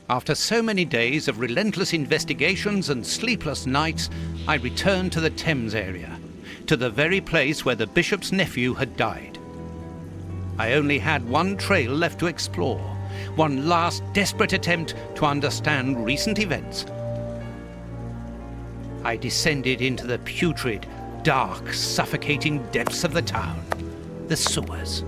After so many days of relentless investigations and sleepless nights, I returned to the Thames area, to the very place where the bishop's nephew had died. I only had one trail left to explore, one last desperate attempt to understand recent events. I descended into the putrid, dark, suffocating depths of the town, the sewers.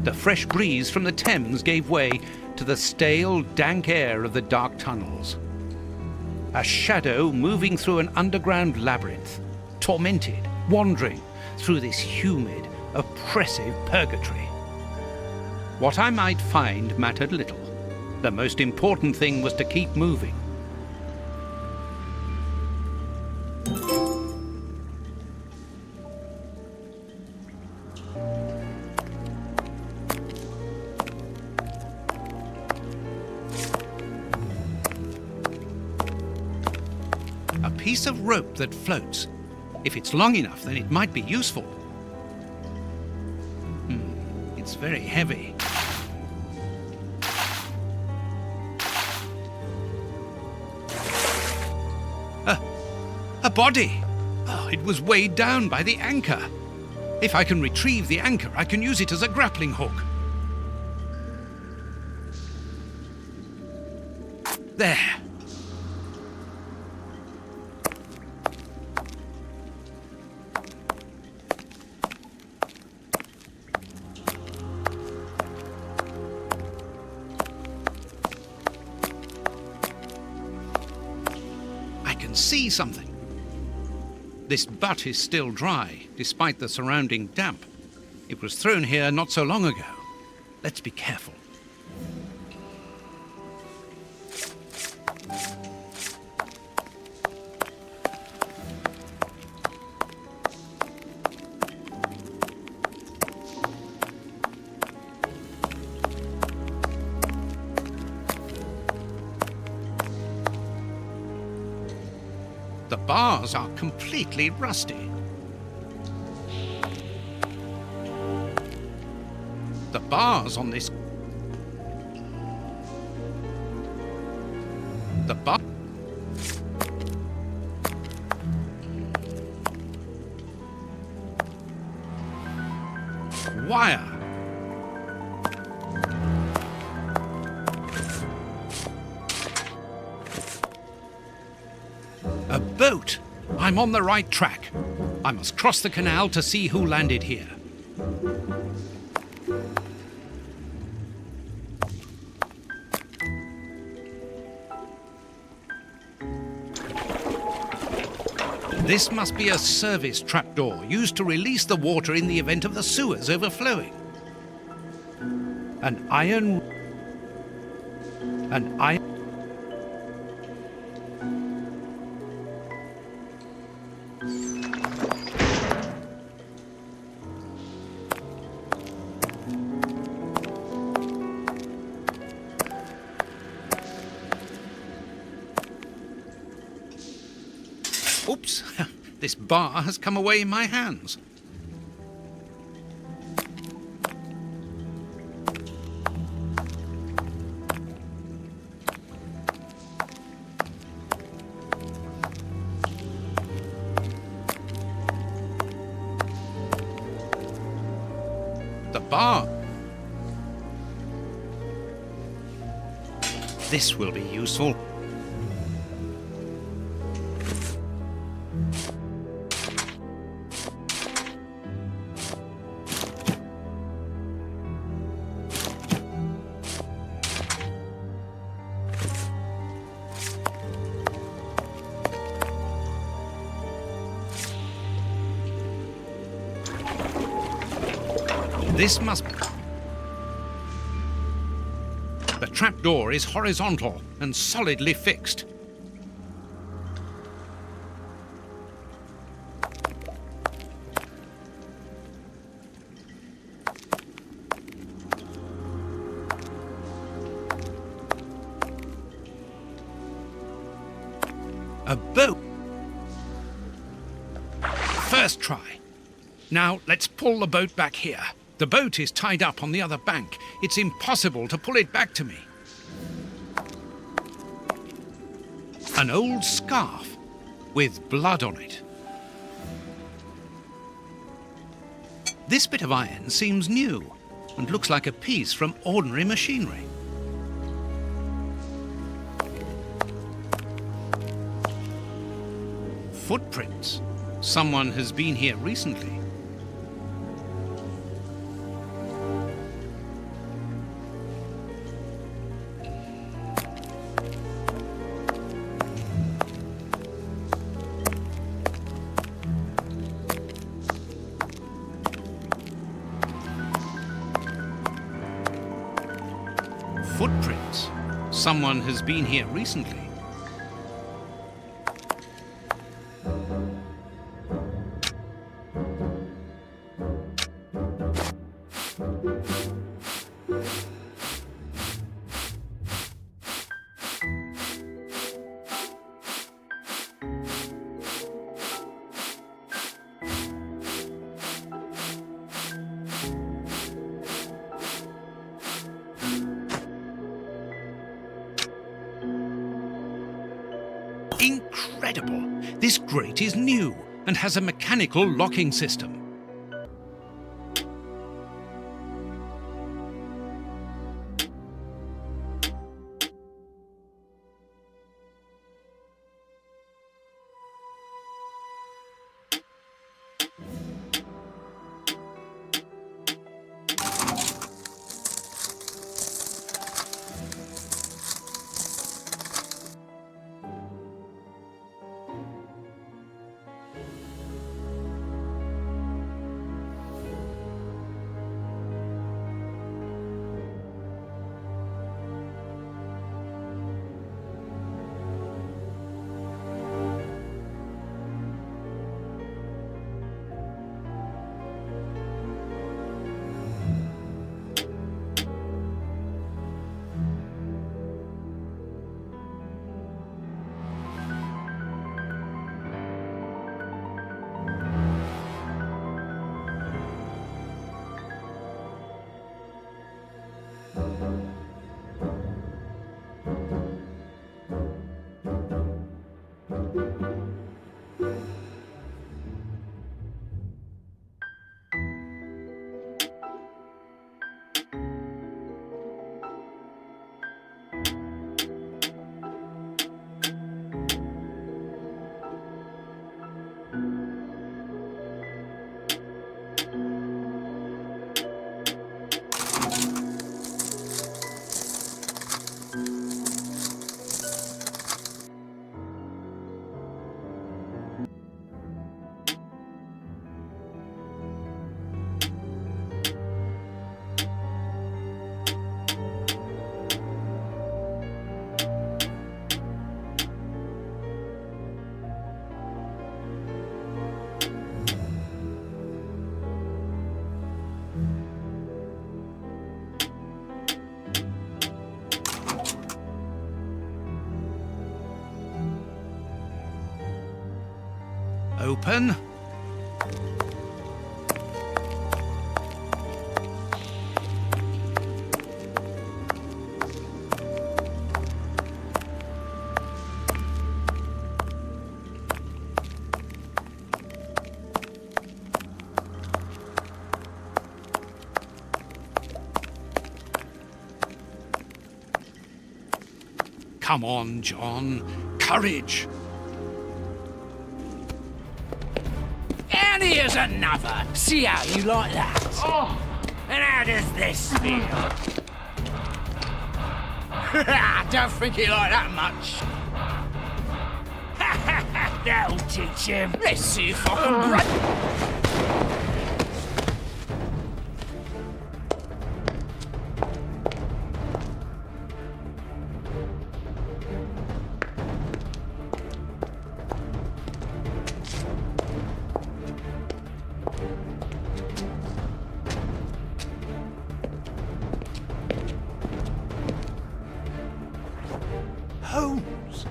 The fresh breeze from the Thames gave way to the stale, dank air of the dark tunnels. A shadow moving through an underground labyrinth, tormented, wandering through this humid, oppressive purgatory. What I might find mattered little. The most important thing was to keep moving. A piece of rope that floats. If it's long enough, then it might be useful. It's very heavy. A body! Oh, it was weighed down by the anchor. If I can retrieve the anchor, I can use it as a grappling hook. There. I can see something. This butt is still dry, despite the surrounding damp. It was thrown here not so long ago. Let's be careful. The bars are completely rusty. The bars on this... The bar... Wire. A boat! I'm on the right track. I must cross the canal to see who landed here. This must be a service trapdoor used to release the water in the event of the sewers overflowing. An iron... Oops, this bar has come away in my hands. The bar. This will be useful. This must... The trapdoor is horizontal and solidly fixed. A boat. First try. Now let's pull the boat back here. The boat is tied up on the other bank. It's impossible to pull it back to me. An old scarf with blood on it. This bit of iron seems new and looks like a piece from ordinary machinery. Footprints. Someone has been here recently. Footprints. Someone has been here recently. Incredible! This grate is new and has a mechanical locking system. Open. Come on, John. Courage. And here's another. See how you like that? Oh. And how does this feel? I don't think he liked that much. That'll teach him. Let's see if I can break. Holmes.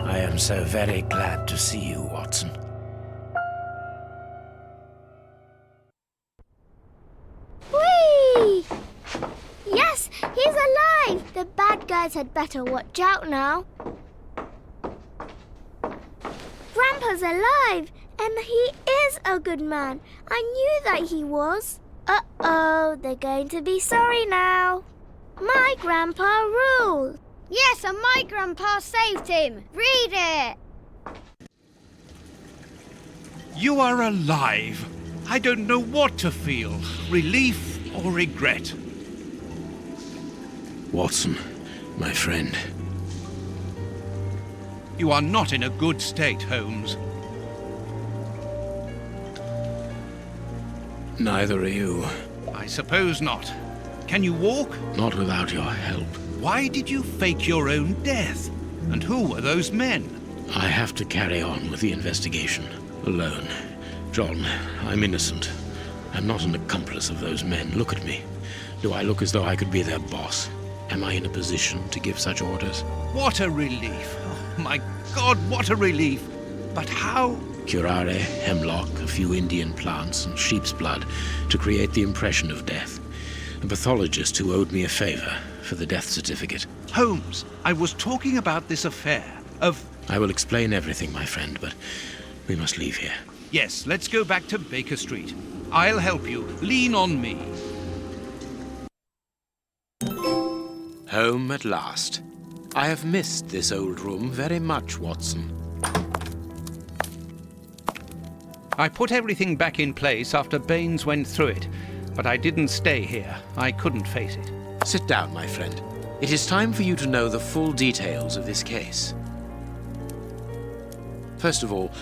I am so very glad to see you, Watson. Whee! The bad guys had better watch out now. Grandpa's alive, and he is a good man. I knew that he was. Uh-oh, they're going to be sorry now. My grandpa ruled. Yes, and my grandpa saved him. Read it. You are alive. I don't know what to feel, relief or regret. Watson, my friend. You are not in a good state, Holmes. Neither are you. I suppose not. Can you walk? Not without your help. Why did you fake your own death? And who were those men? I have to carry on with the investigation. Alone. John, I'm innocent. I'm not an accomplice of those men. Look at me. Do I look as though I could be their boss? Am I in a position to give such orders? What a relief. Oh, my God, what a relief. But how? Curare, hemlock, a few Indian plants, and sheep's blood to create the impression of death. A pathologist who owed me a favor for the death certificate. Holmes, I was talking about this affair of... I will explain everything, my friend, but we must leave here. Yes, let's go back to Baker Street. I'll help you. Lean on me. Home at last. I have missed this old room very much, Watson. I put everything back in place after Baines went through it, but I didn't stay here. I couldn't face it. Sit down, my friend. It is time for you to know the full details of this case. First of all,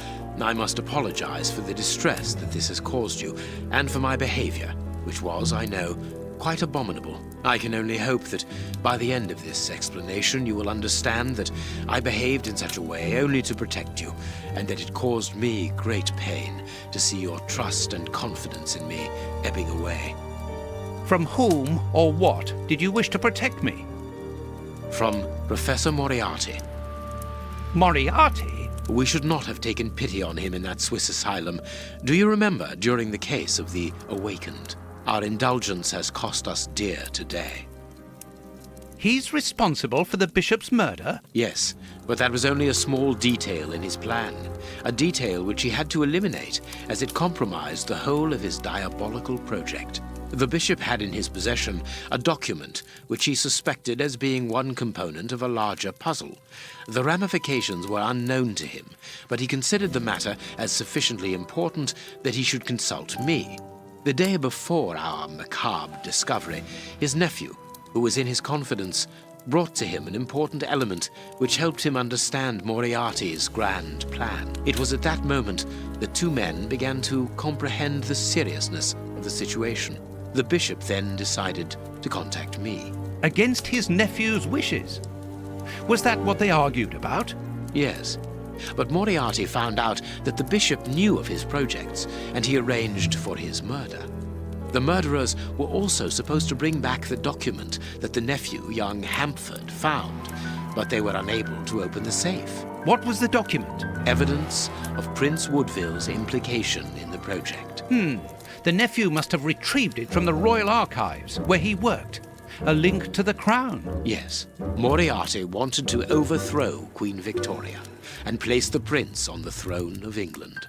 I must apologize for the distress that this has caused you, and for my behavior, which was, I know, quite abominable. I can only hope that by the end of this explanation you will understand that I behaved in such a way only to protect you, and that it caused me great pain to see your trust and confidence in me ebbing away. From whom or what did you wish to protect me? From Professor Moriarty. Moriarty? We should not have taken pity on him in that Swiss asylum. Do you remember during the case of the Awakened? Our indulgence has cost us dear today. He's responsible for the bishop's murder? Yes, but that was only a small detail in his plan. A detail which he had to eliminate, as it compromised the whole of his diabolical project. The bishop had in his possession a document which he suspected as being one component of a larger puzzle. The ramifications were unknown to him, but he considered the matter as sufficiently important that he should consult me. The day before our macabre discovery, his nephew, who was in his confidence, brought to him an important element which helped him understand Moriarty's grand plan. It was at that moment that two men began to comprehend the seriousness of the situation. The bishop then decided to contact me. Against his nephew's wishes? Was that what they argued about? Yes. But Moriarty found out that the bishop knew of his projects, and he arranged for his murder. The murderers were also supposed to bring back the document that the nephew, young Hampford, found, but they were unable to open the safe. What was the document? Evidence of Prince Woodville's implication in the project. The nephew must have retrieved it from the Royal Archives, where he worked. A link to the crown. Yes. Moriarty wanted to overthrow Queen Victoria and place the prince on the throne of England.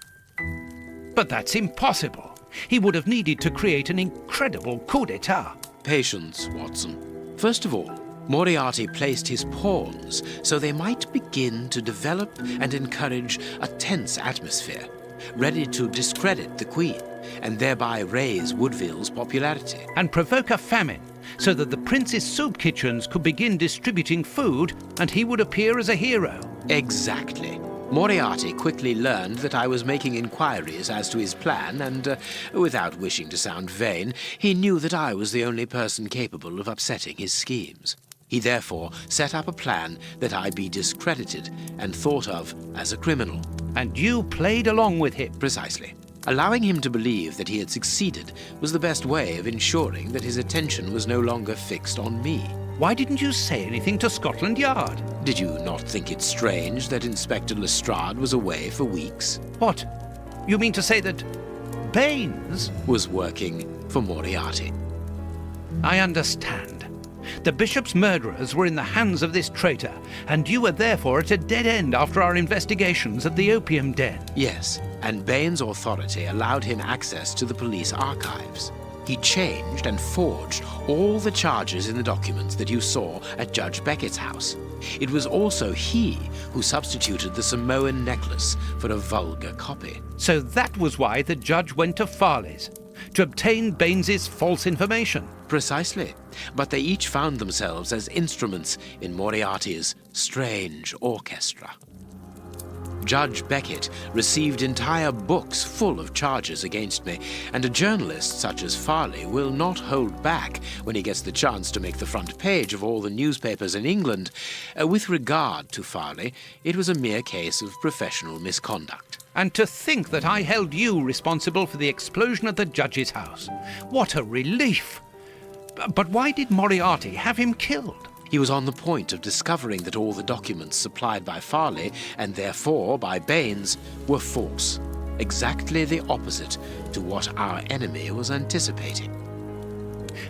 But that's impossible. He would have needed to create an incredible coup d'etat. Patience, Watson. First of all, Moriarty placed his pawns so they might begin to develop and encourage a tense atmosphere, ready to discredit the Queen and thereby raise Woodville's popularity. And provoke a famine, so that the prince's soup kitchens could begin distributing food and he would appear as a hero. Exactly. Moriarty quickly learned that I was making inquiries as to his plan, and without wishing to sound vain, he knew that I was the only person capable of upsetting his schemes. He therefore set up a plan that I be discredited and thought of as a criminal. And you played along with him? Precisely. Allowing him to believe that he had succeeded was the best way of ensuring that his attention was no longer fixed on me. Why didn't you say anything to Scotland Yard? Did you not think it strange that Inspector Lestrade was away for weeks? What? You mean to say that Baines was working for Moriarty? I understand. The bishop's murderers were in the hands of this traitor, and you were therefore at a dead end after our investigations at the opium den. Yes, and Bain's authority allowed him access to the police archives. He changed and forged all the charges in the documents that you saw at Judge Beckett's house. It was also he who substituted the Samoan necklace for a vulgar copy. So that was why the judge went to Farley's, to obtain Baines's false information. Precisely. But they each found themselves as instruments in Moriarty's strange orchestra. Judge Beckett received entire books full of charges against me, and a journalist such as Farley will not hold back when he gets the chance to make the front page of all the newspapers in England. With regard to Farley, it was a mere case of professional misconduct. And to think that I held you responsible for the explosion at the judge's house. What a relief! But why did Moriarty have him killed? He was on the point of discovering that all the documents supplied by Farley, and therefore by Baines, were false. Exactly the opposite to what our enemy was anticipating.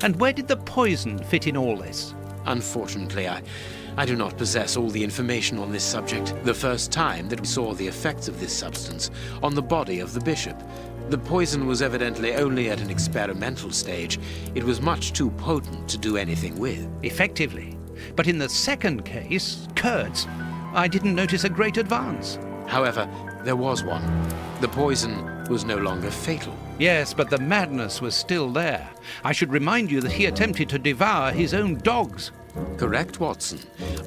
And where did the poison fit in all this? Unfortunately, I do not possess all the information on this subject. The first time that we saw the effects of this substance on the body of the bishop, the poison was evidently only at an experimental stage. It was much too potent to do anything with. Effectively. But in the second case, Kurtz, I didn't notice a great advance. However, there was one. The poison was no longer fatal. Yes, but the madness was still there. I should remind you that he attempted to devour his own dogs. Correct, Watson.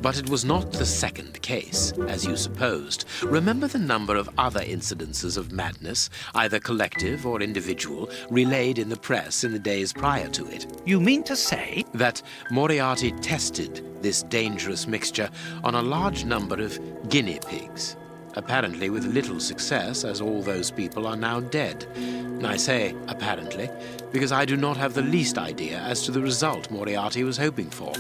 But it was not the second case, as you supposed. Remember the number of other incidences of madness, either collective or individual, relayed in the press in the days prior to it. You mean to say? That Moriarty tested this dangerous mixture on a large number of guinea pigs. Apparently with little success, as all those people are now dead. I say apparently, because I do not have the least idea as to the result Moriarty was hoping for.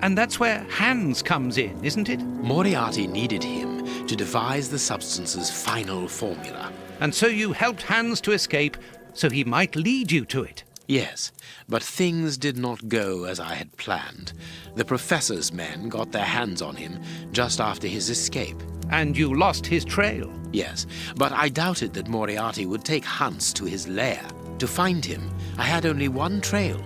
And that's where Hans comes in, isn't it? Moriarty needed him to devise the substance's final formula. And so you helped Hans to escape, so he might lead you to it. Yes, but things did not go as I had planned. The professor's men got their hands on him just after his escape. And you lost his trail. Yes, but I doubted that Moriarty would take Hans to his lair. To find him, I had only one trail,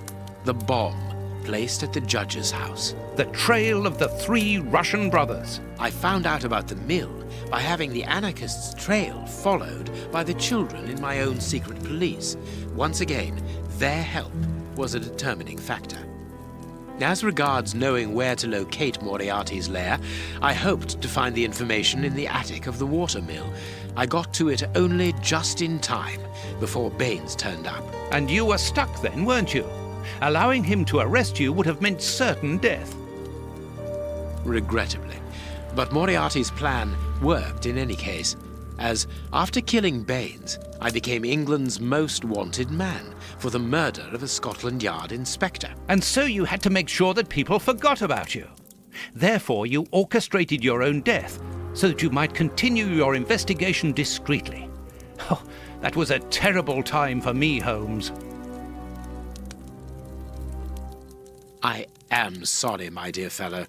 the bomb placed at the judge's house. The trail of the 3 Russian brothers. I found out about the mill by having the anarchists' trail followed by the children in my own secret police. Once again, their help was a determining factor. As regards knowing where to locate Moriarty's lair, I hoped to find the information in the attic of the watermill. I got to it only just in time before Baines turned up. And you were stuck then, weren't you? Allowing him to arrest you would have meant certain death. Regrettably. But Moriarty's plan worked in any case, as after killing Baines, I became England's most wanted man for the murder of a Scotland Yard inspector. And so you had to make sure that people forgot about you. Therefore, you orchestrated your own death so that you might continue your investigation discreetly. Oh, that was a terrible time for me, Holmes. I am sorry, my dear fellow.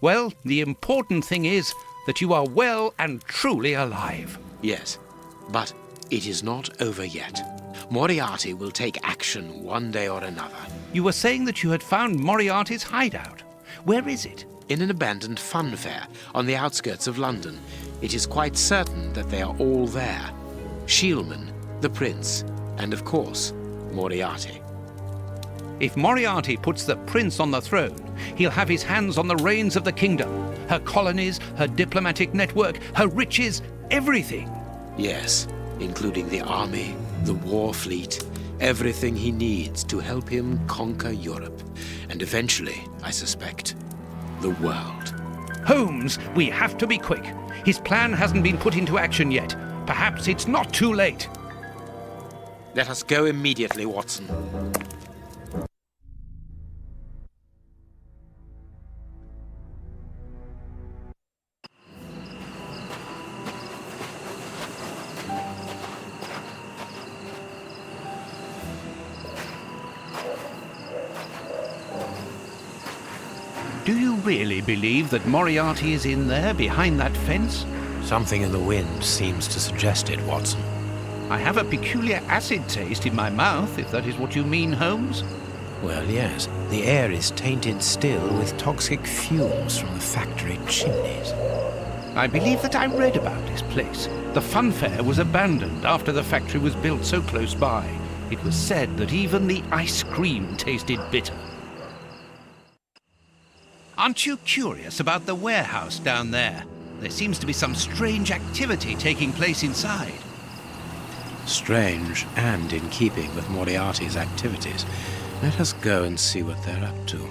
Well, the important thing is that you are well and truly alive. Yes, but it is not over yet. Moriarty will take action one day or another. You were saying that you had found Moriarty's hideout. Where is it? In an abandoned fun fair on the outskirts of London. It is quite certain that they are all there. Shielman, the prince, and of course, Moriarty. If Moriarty puts the prince on the throne, he'll have his hands on the reins of the kingdom, her colonies, her diplomatic network, her riches, everything. Yes, including the army, the war fleet, everything he needs to help him conquer Europe, and eventually, I suspect, the world. Holmes, we have to be quick. His plan hasn't been put into action yet. Perhaps it's not too late. Let us go immediately, Watson. really believe that Moriarty is in there, behind that fence? Something in the wind seems to suggest it, Watson. I have a peculiar acid taste in my mouth, if that is what you mean, Holmes. Well, yes. The air is tainted still with toxic fumes from the factory chimneys. I believe that I read about this place. The funfair was abandoned after the factory was built so close by. It was said that even the ice cream tasted bitter. Aren't you curious about the warehouse down there? There seems to be some strange activity taking place inside. Strange and in keeping with Moriarty's activities. Let us go and see what they're up to.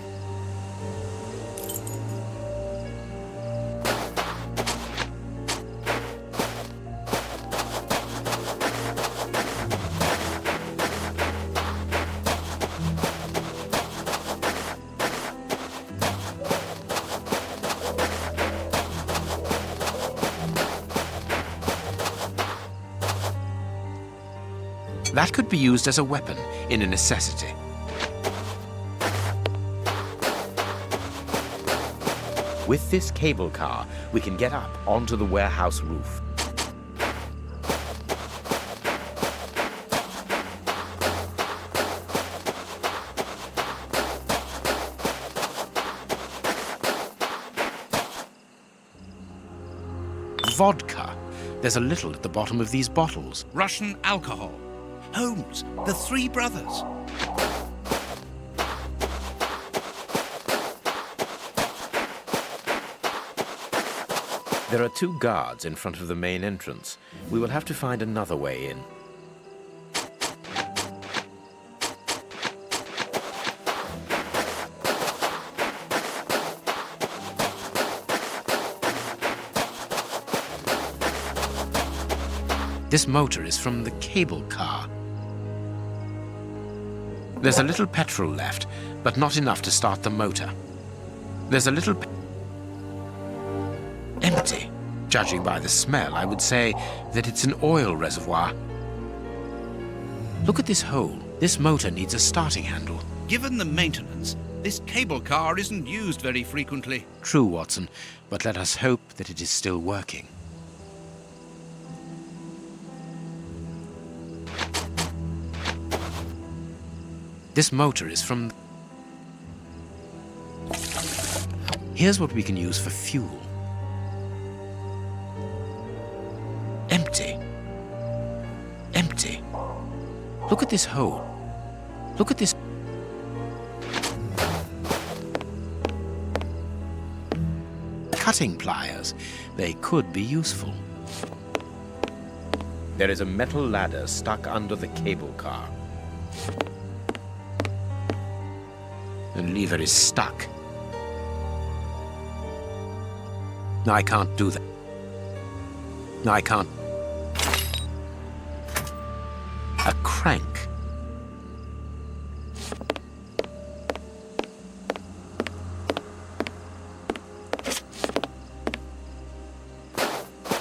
That could be used as a weapon in a necessity. With this cable car, we can get up onto the warehouse roof. Vodka. There's a little at the bottom of these bottles. Russian alcohol. Holmes, the three brothers. There are 2 guards in front of the main entrance. We will have to find another way in. This motor is from the cable car. There's a little petrol left, but not enough to start the motor. There's a little... empty. Judging by the smell, I would say that it's an oil reservoir. Look at this hole. This motor needs a starting handle. Given the maintenance, this cable car isn't used very frequently. True, Watson, but let us hope that it is still working. This motor is from... Here's what we can use for fuel. Empty. Empty. Look at this hole. Look at this... Cutting pliers. They could be useful. There is a metal ladder stuck under the cable car. The lever is stuck. No, I can't do that. No, I can't. A crank.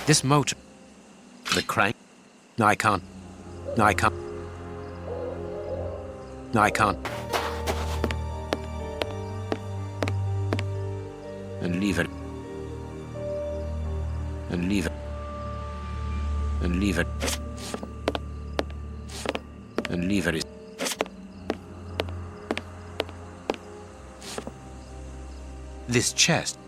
This motor. The crank. No, I can't. No, I can't. No, I can't. And leave it. And leave it. And leave it. And leave it. This chest.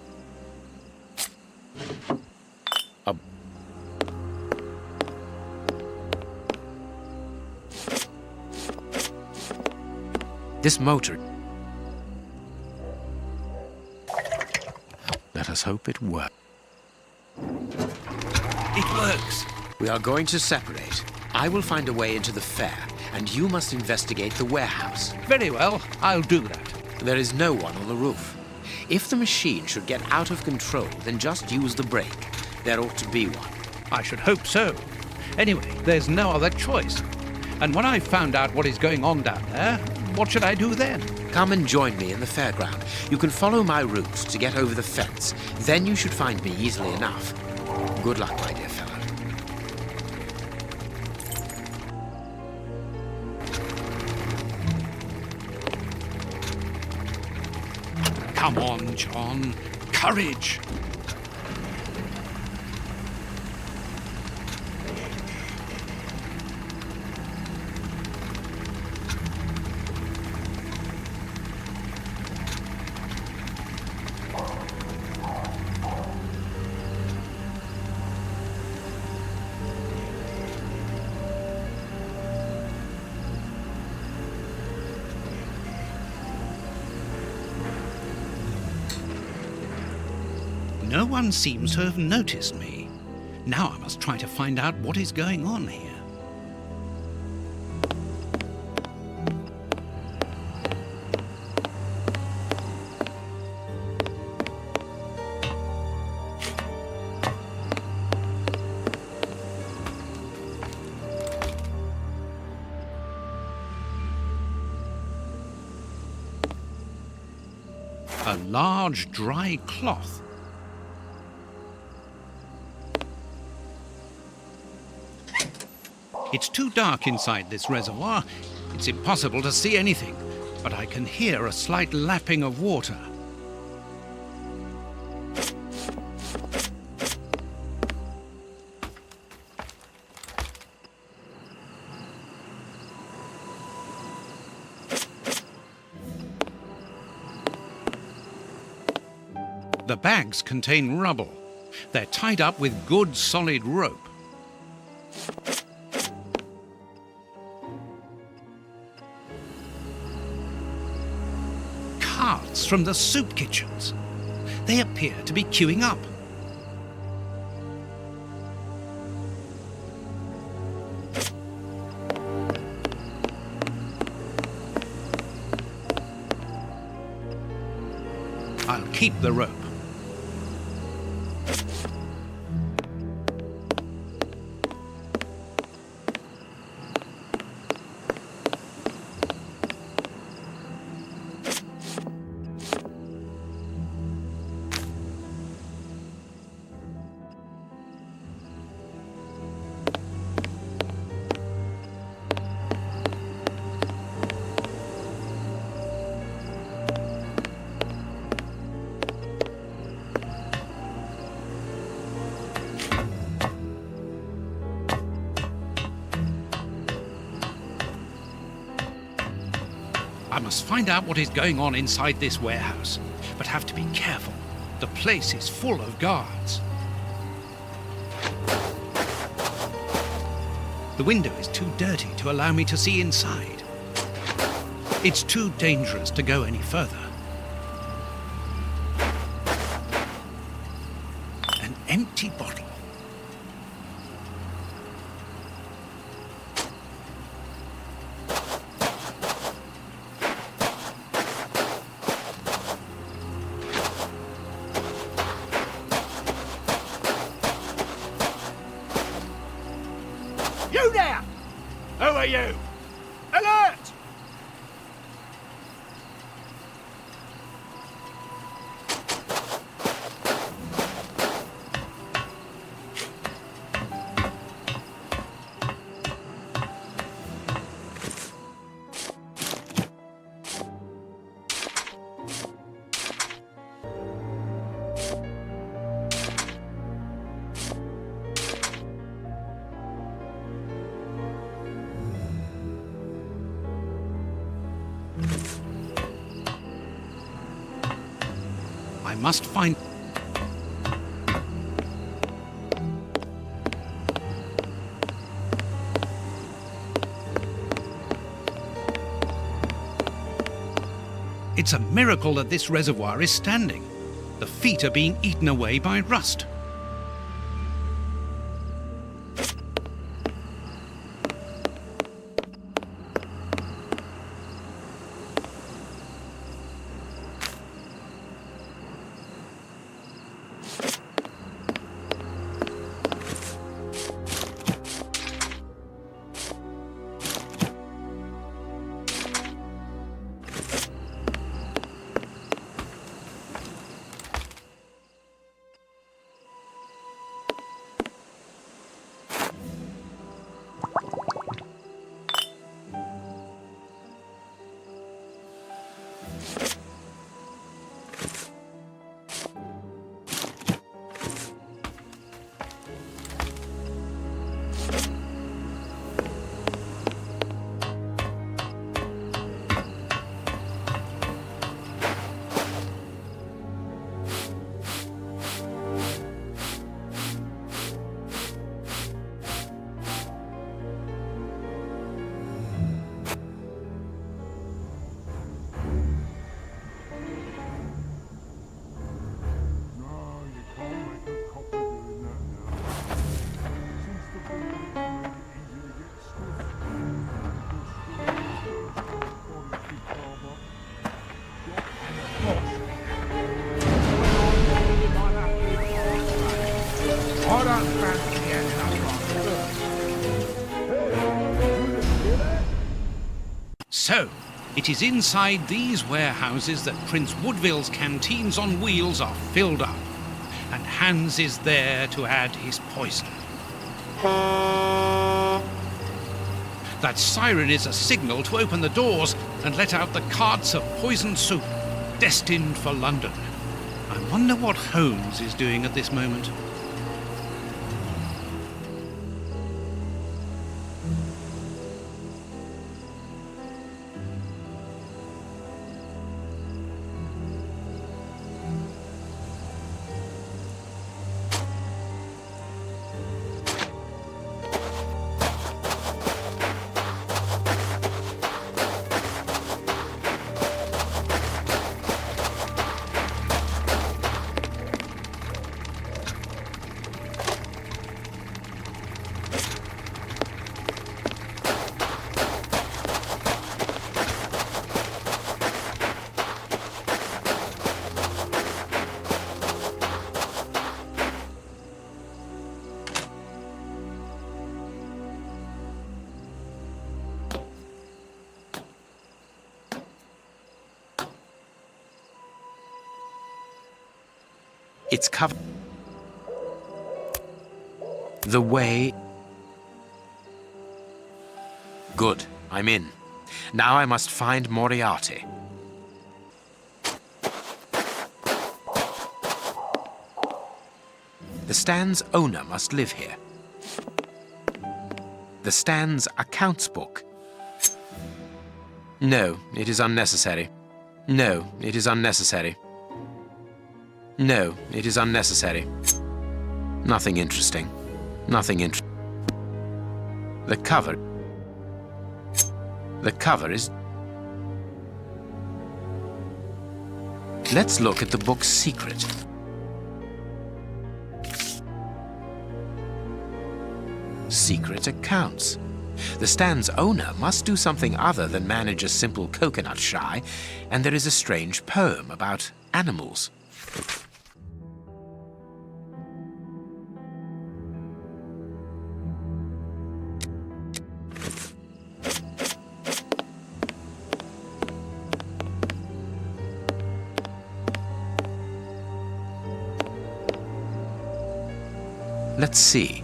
This motor. Let us hope it works. It works. We are going to separate. I will find a way into the fair, and you must investigate the warehouse. Very well, I'll do that. There is no one on the roof. If the machine should get out of control, then just use the brake. There ought to be one. I should hope so. Anyway, there's no other choice. And when I've found out what is going on down there, what should I do then? Come and join me in the fairground. You can follow my route to get over the fence. Then you should find me easily enough. Good luck, my dear fellow. Come on, John. Courage! No one seems to have noticed me. Now I must try to find out what is going on here. A large dry cloth. It's too dark inside this reservoir. It's impossible to see anything, but I can hear a slight lapping of water. The bags contain rubble. They're tied up with good solid rope. Carts from the soup kitchens. They appear to be queuing up. I'll keep the rope. I must find out what is going on inside this warehouse, but have to be careful. The place is full of guards. The window is too dirty to allow me to see inside. It's too dangerous to go any further. An empty bottle. You there! Who are you? Alert! I must find... It's a miracle that this reservoir is standing. The feet are being eaten away by rust. So, it is inside these warehouses that Prince Woodville's canteens on wheels are filled up, and Hans is there to add his poison. That siren is a signal to open the doors and let out the carts of poisoned soup, destined for London. I wonder what Holmes is doing at this moment. It's covered. The way... Good, I'm in. Now I must find Moriarty. The stand's owner must live here. The stand's accounts book. No, it is unnecessary. No, it is unnecessary. No, it is unnecessary. Nothing interesting. Nothing interesting. The cover... The cover is... Let's look at the book's secret. Secret accounts. The stand's owner must do something other than manage a simple coconut shy, and there is a strange poem about animals. Let's see.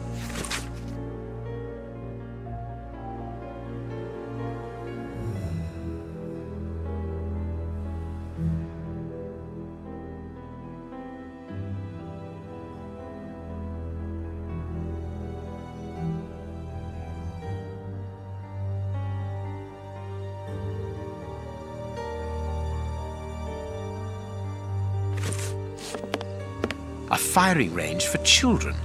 A firing range for children.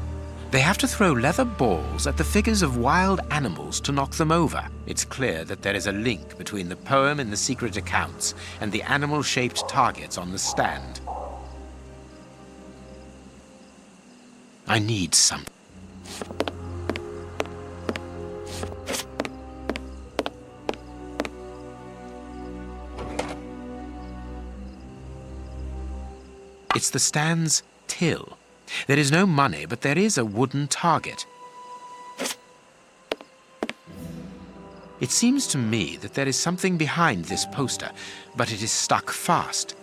They have to throw leather balls at the figures of wild animals to knock them over. It's clear that there is a link between the poem in the secret accounts and the animal-shaped targets on the stand. I need some. It's the stand's till. There is no money, but there is a wooden target. It seems to me that there is something behind this poster, but it is stuck fast.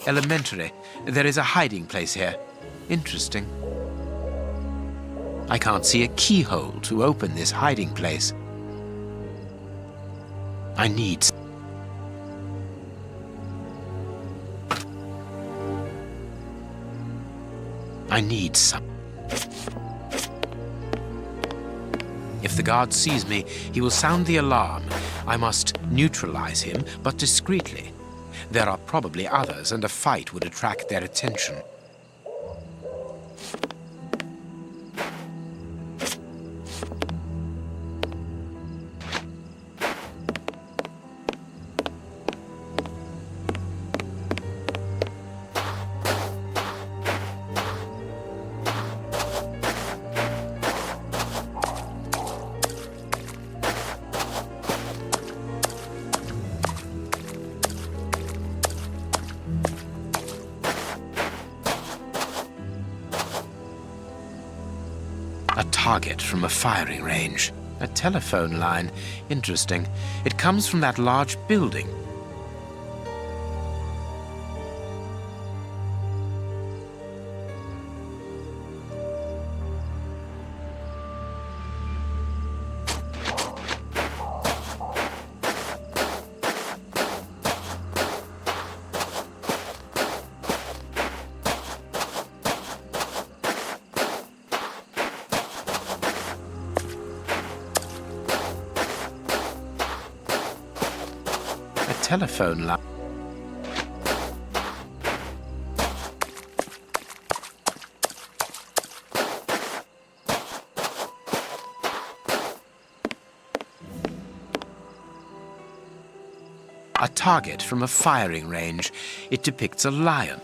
Elementary. There is a hiding place here. Interesting. I can't see a keyhole to open this hiding place. I need... I need some. If the guard sees me, he will sound the alarm. I must neutralize him, but discreetly. There are probably others, and a fight would attract their attention. A target from a firing range. A telephone line. Interesting. It comes from that large building. Telephone line. A target from a firing range. It depicts a lion.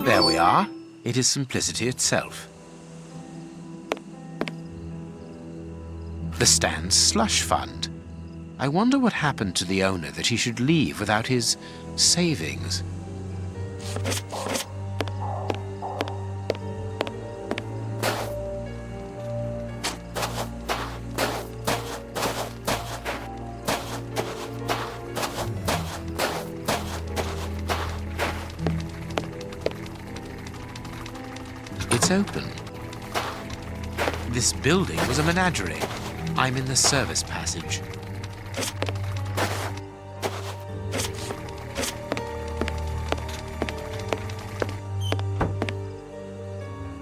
There we are. It is simplicity itself. The stand's slush fund. I wonder what happened to the owner that he should leave without his savings. It's open. This building was a menagerie. I'm in the service passage.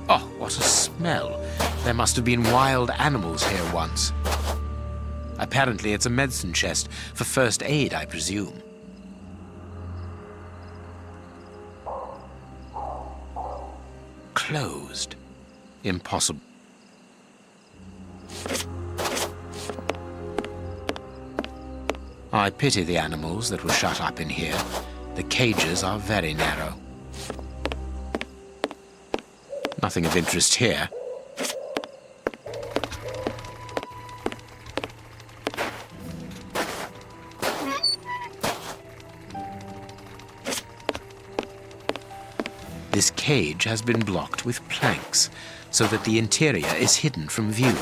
Oh, what a smell. There must have been wild animals here once. Apparently it's a medicine chest for first aid, I presume. Closed. Impossible. I pity the animals that were shut up in here. The cages are very narrow. Nothing of interest here. This cage has been blocked with planks so that the interior is hidden from view.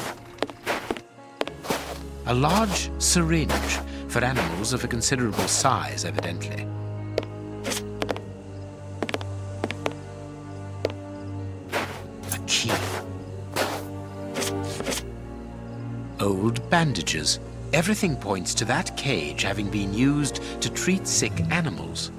A large syringe for animals of a considerable size, evidently. A key. Old bandages. Everything points to that cage having been used to treat sick animals.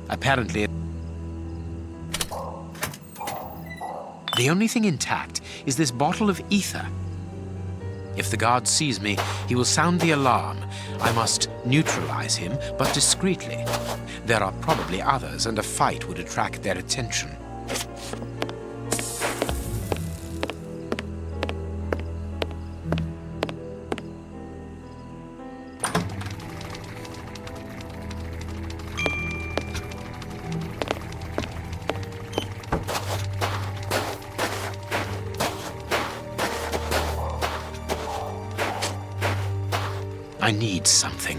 Apparently, the only thing intact is this bottle of ether. If the guard sees me, he will sound the alarm. I must neutralize him, but discreetly. There are probably others, and a fight would attract their attention. I need something.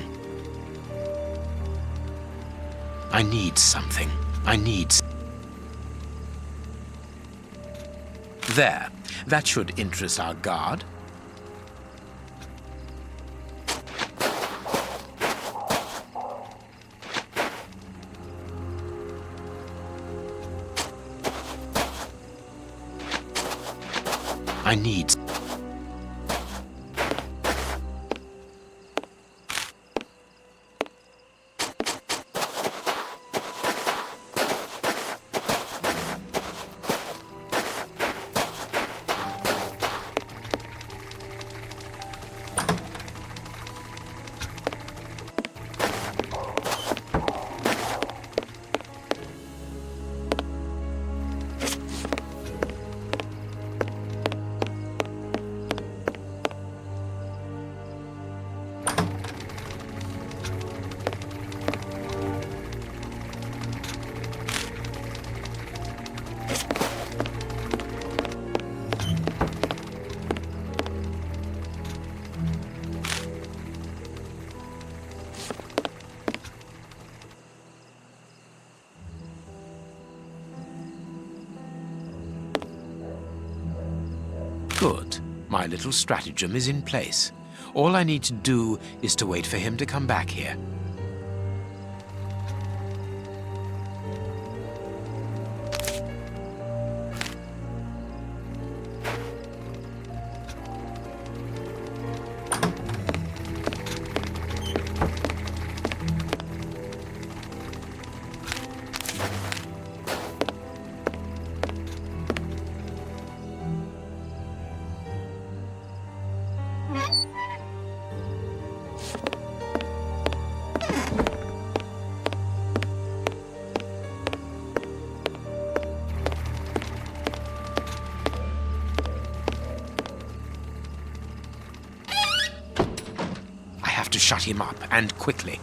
I need something. I need... There. That should interest our guard. I need... Good. My little stratagem is in place. All I need to do is to wait for him to come back here. shut him up, and quickly.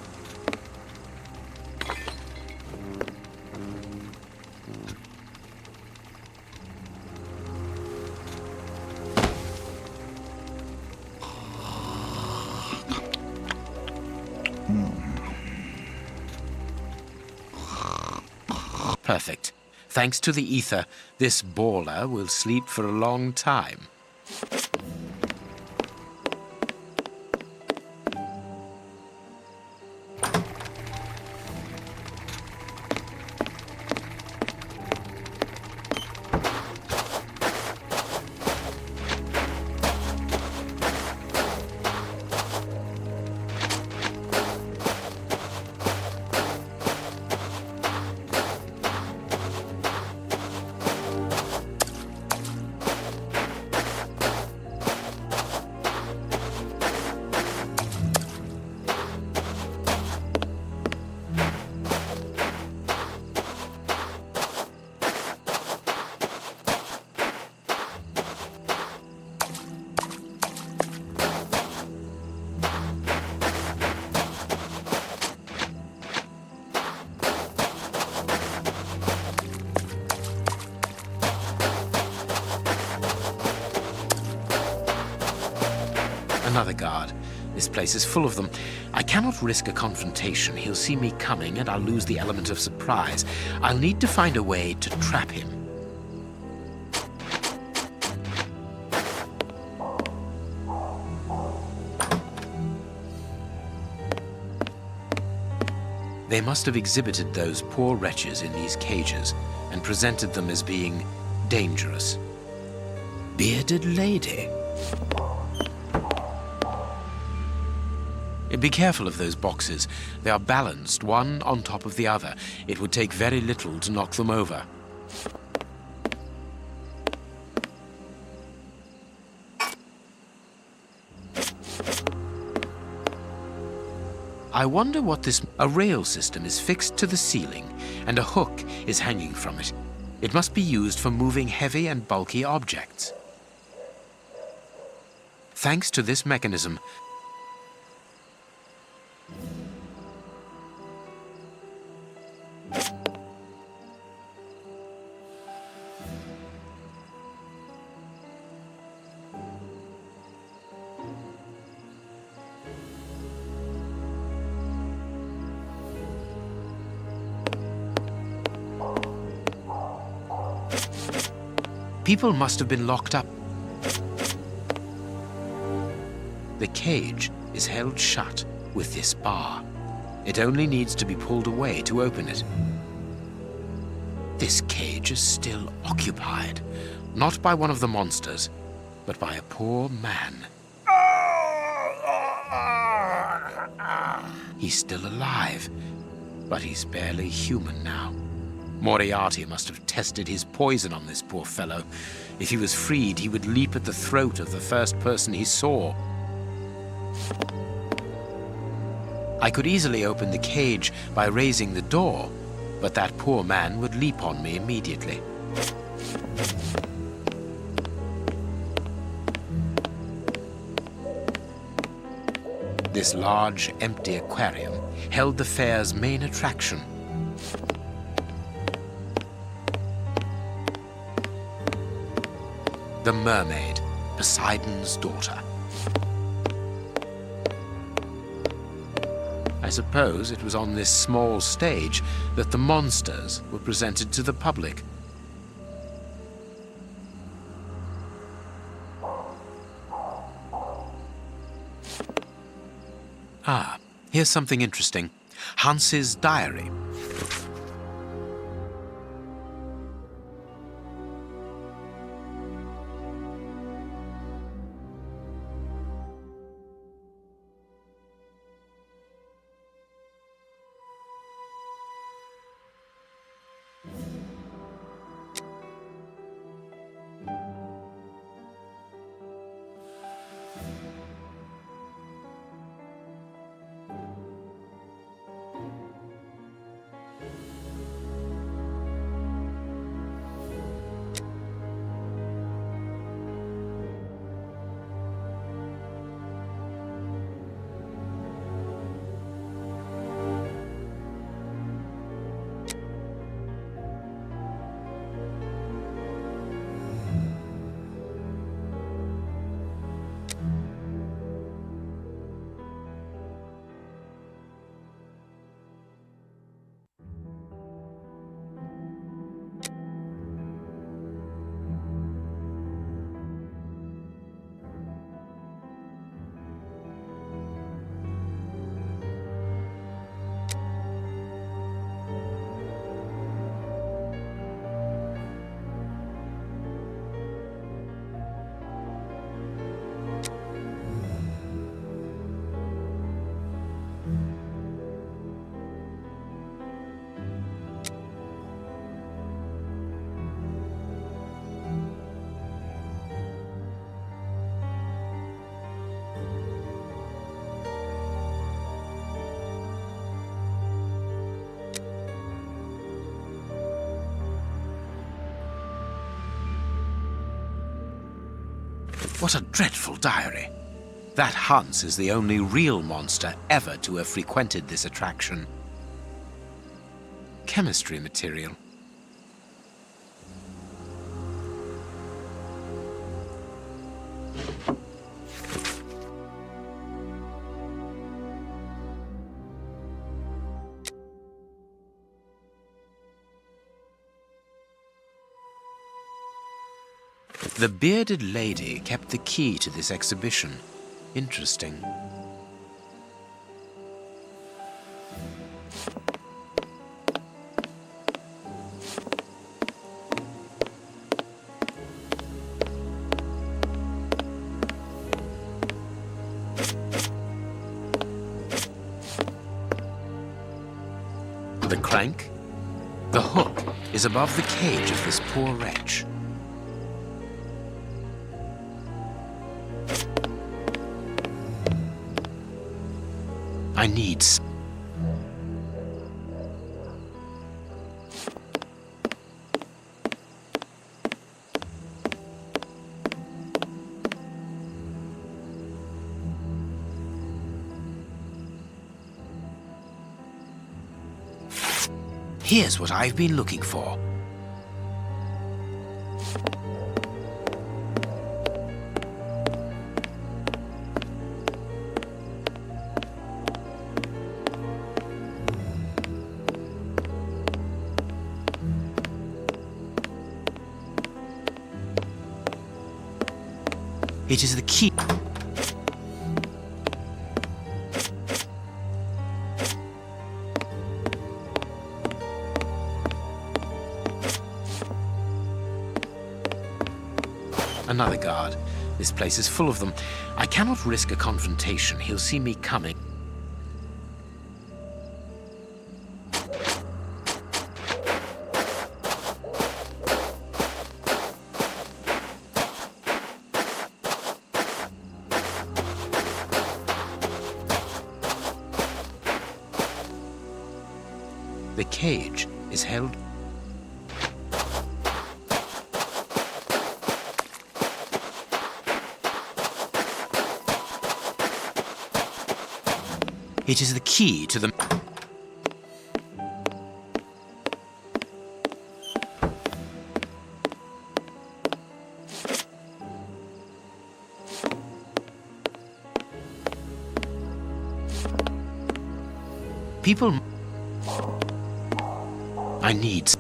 Perfect. Thanks to the ether, this baller will sleep for a long time. Another guard. This place is full of them. I cannot risk a confrontation. He'll see me coming and I'll lose the element of surprise. I'll need to find a way to trap him. They must have exhibited those poor wretches in these cages and presented them as being dangerous. Bearded lady. Be careful of those boxes. They are balanced, one on top of the other. It would take very little to knock them over. I wonder what this... A rail system is fixed to the ceiling, and a hook is hanging from it. It must be used for moving heavy and bulky objects. Thanks to this mechanism, people must have been locked up. The cage is held shut with this bar. It only needs to be pulled away to open it. This cage is still occupied, not by one of the monsters, but by a poor man. He's still alive, but he's barely human now. Moriarty must have tested his poison on this poor fellow. If he was freed, he would leap at the throat of the first person he saw. I could easily open the cage by raising the door, but that poor man would leap on me immediately. This large, empty aquarium held the fair's main attraction. The mermaid, Poseidon's daughter. I suppose it was on this small stage that the monsters were presented to the public. Ah, here's something interesting. Hans's diary. What a dreadful diary. That Hans is the only real monster ever to have frequented this attraction. Chemistry material. The bearded lady kept the key to this exhibition. Interesting. The crank? The hook is above the cage of this poor wretch. I need... Here's what I've been looking for. It is the key. Another guard. This place is full of them. I cannot risk a confrontation. He'll see me coming. The cage is held. It is the key to the... People... I need...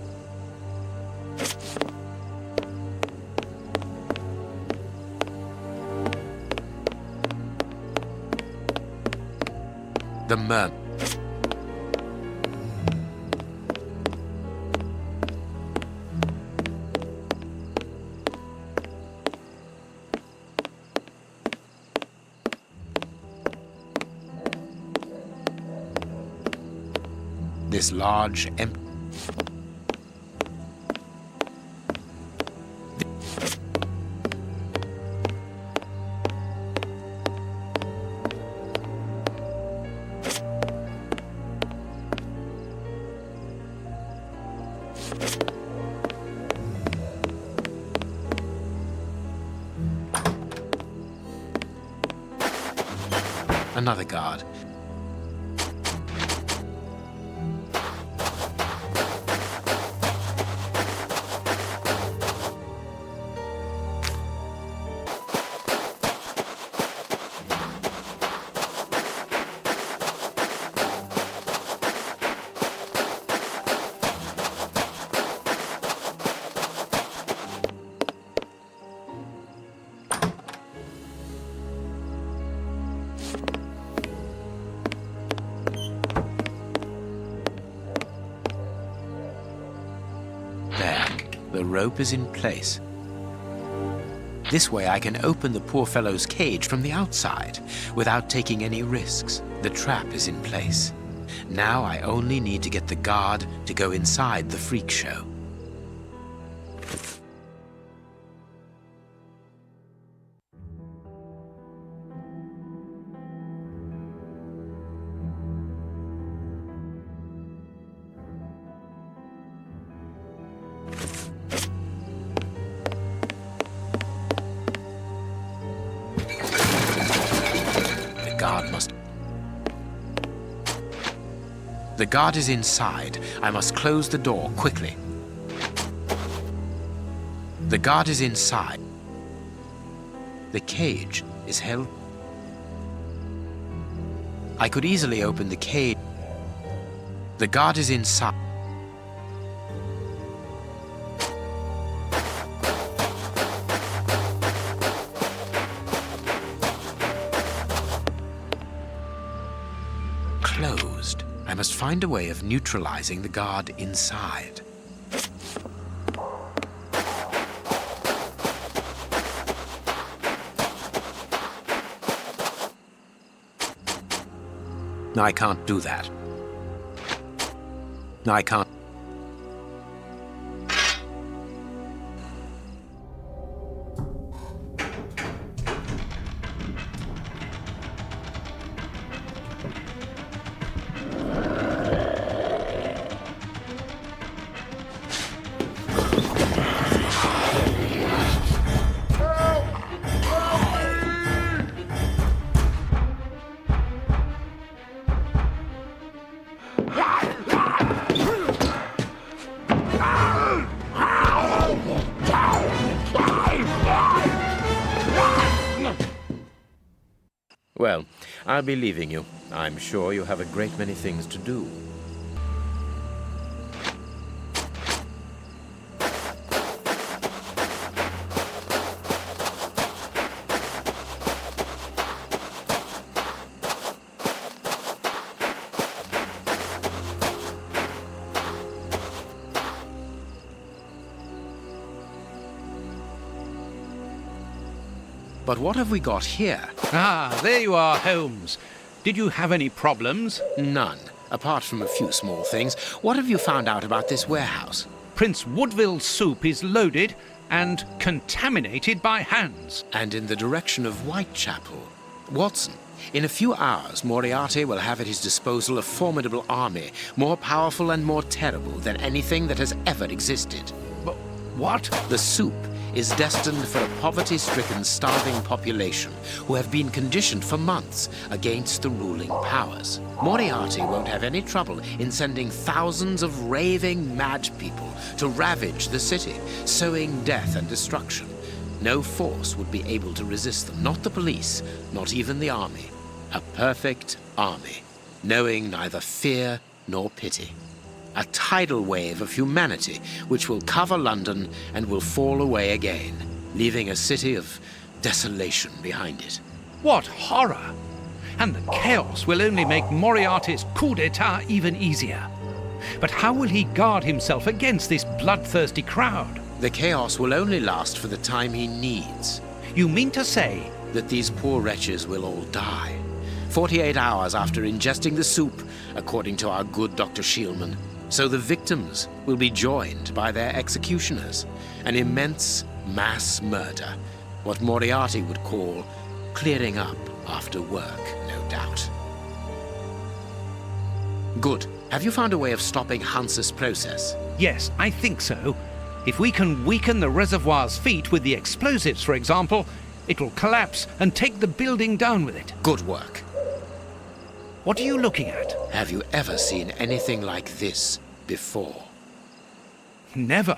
The mer... This large, empty... Another guard. The rope is in place. This way I can open the poor fellow's cage from the outside without taking any risks. The trap is in place. Now I only need to get the guard to go inside the freak show. The guard is inside. I must close the door quickly. The guard is inside. The cage is held. I could easily open the cage. The guard is inside. Closed. I must find a way of neutralizing the guard inside. I can't do that. I can't. Well, I'll be leaving you. I'm sure you have a great many things to do. But what have we got here? Ah, there you are, Holmes. Did you have any problems? None, apart from a few small things. What have you found out about this warehouse? Prince Woodville's soup is loaded and contaminated by hands. And in the direction of Whitechapel. Watson, in a few hours, Moriarty will have at his disposal a formidable army, more powerful and more terrible than anything that has ever existed. But what? The soup is destined for a poverty-stricken, starving population who have been conditioned for months against the ruling powers. Moriarty won't have any trouble in sending thousands of raving mad people to ravage the city, sowing death and destruction. No force would be able to resist them, not the police, not even the army. A perfect army, knowing neither fear nor pity. A tidal wave of humanity which will cover London and will fall away again, leaving a city of desolation behind it. What horror! And the chaos will only make Moriarty's coup d'etat even easier. But how will he guard himself against this bloodthirsty crowd? The chaos will only last for the time he needs. You mean to say That these poor wretches will all die. 48 hours after ingesting the soup, according to our good Dr. Shielman. So the victims will be joined by their executioners. An immense mass murder. What Moriarty would call clearing up after work, no doubt. Good. Have you found a way of stopping Hansa's process? yes, I think so. If we can weaken the reservoir's feet with the explosives, for example, it will collapse and take the building down with it. Good work. What are you looking at? Have you ever seen anything like this before? Never.